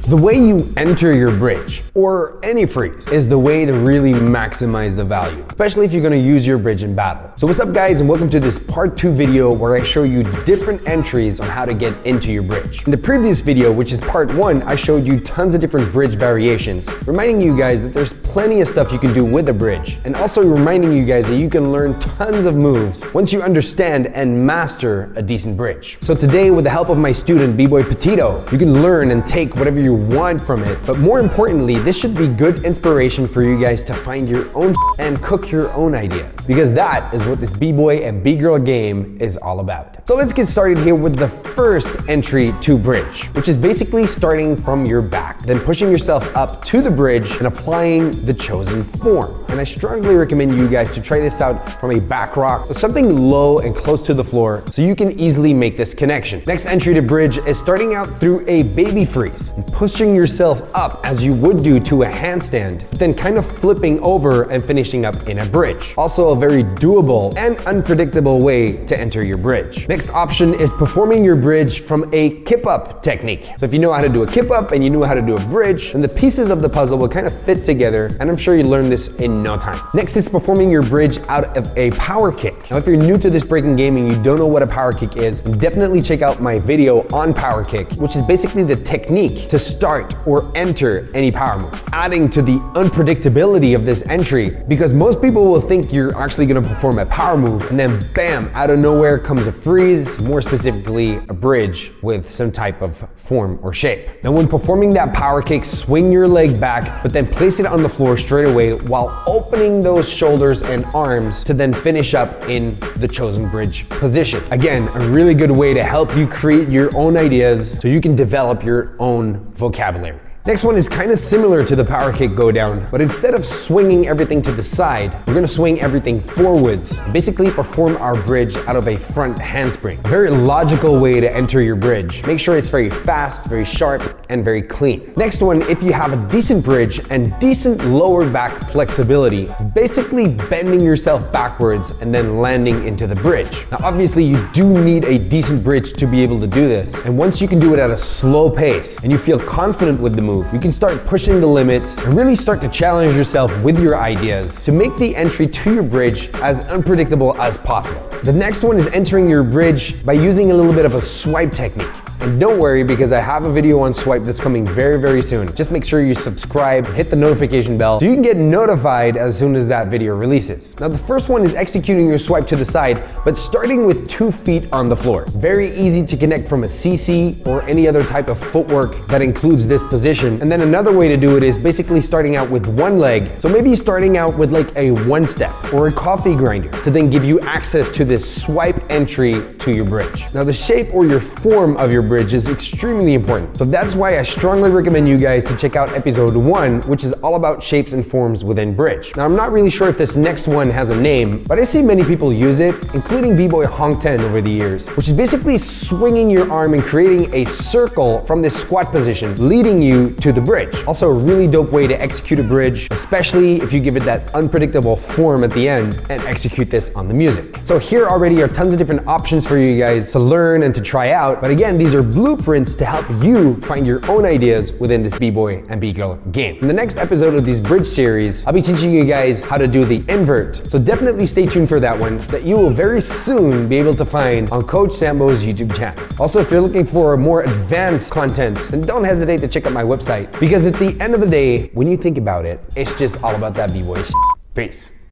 The way you enter your bridge, or any freeze, is the way to really maximize the value, especially if you're gonna use your bridge in battle. So what's up guys, and welcome to this part 2 video where I show you different entries on how to get into your bridge. In the previous video, which is part 1, I showed you tons of different bridge variations, reminding you guys that there's plenty of stuff you can do with a bridge, and also reminding you guys that you can learn tons of moves once you understand and master a decent bridge. So today, with the help of my student, BBoy Petito, you can learn and take whatever you want from it, but more importantly, this should be good inspiration for you guys to find your own and cook your own ideas, because that is what this B-boy and B-girl game is all about. So let's get started here with the first entry to bridge, which is basically starting from your back, then pushing yourself up to the bridge and applying the chosen form. And I strongly recommend you guys to try this out from a back rock, or something low and close to the floor, so you can easily make this connection. Next entry to bridge is starting out through a baby freeze and pushing yourself up as you would do to a handstand, but then kind of flipping over and finishing up in a bridge. Also a very doable and unpredictable way to enter your bridge. Next option is performing your bridge from a kip-up technique. So if you know how to do a kip-up and you know how to do a bridge, then the pieces of the puzzle will kind of fit together, and I'm sure you learn this in no time. Next is performing your bridge out of a power kick. Now if you're new to this breaking game and you don't know what a power kick is, definitely check out my video on power kick, which is basically the technique to start or enter any power move, adding to the unpredictability of this entry, because most people will think you're actually going to perform a power move and then bam, out of nowhere comes a freeze, more specifically a bridge with some type of form or shape. Now when performing that power kick, swing your leg back, but then place it on the floor straight away while opening those shoulders and arms to then finish up in the chosen bridge position. Again, a really good way to help you create your own ideas so you can develop your own vocabulary. Next one is kind of similar to the power kick go down, but instead of swinging everything to the side, we're gonna swing everything forwards, and basically perform our bridge out of a front handspring. A very logical way to enter your bridge. Make sure it's very fast, very sharp, and very clean. Next one, if you have a decent bridge and decent lower back flexibility, basically bending yourself backwards and then landing into the bridge. Now obviously you do need a decent bridge to be able to do this, and once you can do it at a slow pace and you feel confident with the move, you can start pushing the limits and really start to challenge yourself with your ideas to make the entry to your bridge as unpredictable as possible. The next one is entering your bridge by using a little bit of a swipe technique. And don't worry, because I have a video on swipe that's coming very, very soon. Just make sure you subscribe, hit the notification bell, so you can get notified as soon as that video releases. Now the first one is executing your swipe to the side, but starting with 2 feet on the floor. Very easy to connect from a CC or any other type of footwork that includes this position. And then another way to do it is basically starting out with one leg. So maybe starting out with like a one step or a coffee grinder to then give you access to this swipe entry to your bridge. Now the shape or your form of your bridge is extremely important. So that's why I strongly recommend you guys to check out episode 1, which is all about shapes and forms within bridge. Now I'm not really sure if this next one has a name, but I see many people use it, including B-boy Hong 10 over the years, which is basically swinging your arm and creating a circle from this squat position, leading you to the bridge. Also a really dope way to execute a bridge, especially if you give it that unpredictable form at the end and execute this on the music. So here already are tons of different options for you guys to learn and to try out, but again, these are blueprints to help you find your own ideas within this B-boy and B-girl game. In the next episode of this bridge series, I'll be teaching you guys how to do the invert. So definitely stay tuned for that one, that you will very soon be able to find on Coach Sambo's YouTube channel. Also, if you're looking for more advanced content, then don't hesitate to check out my website, because at the end of the day, when you think about it, it's just all about that B-boy shit. Peace.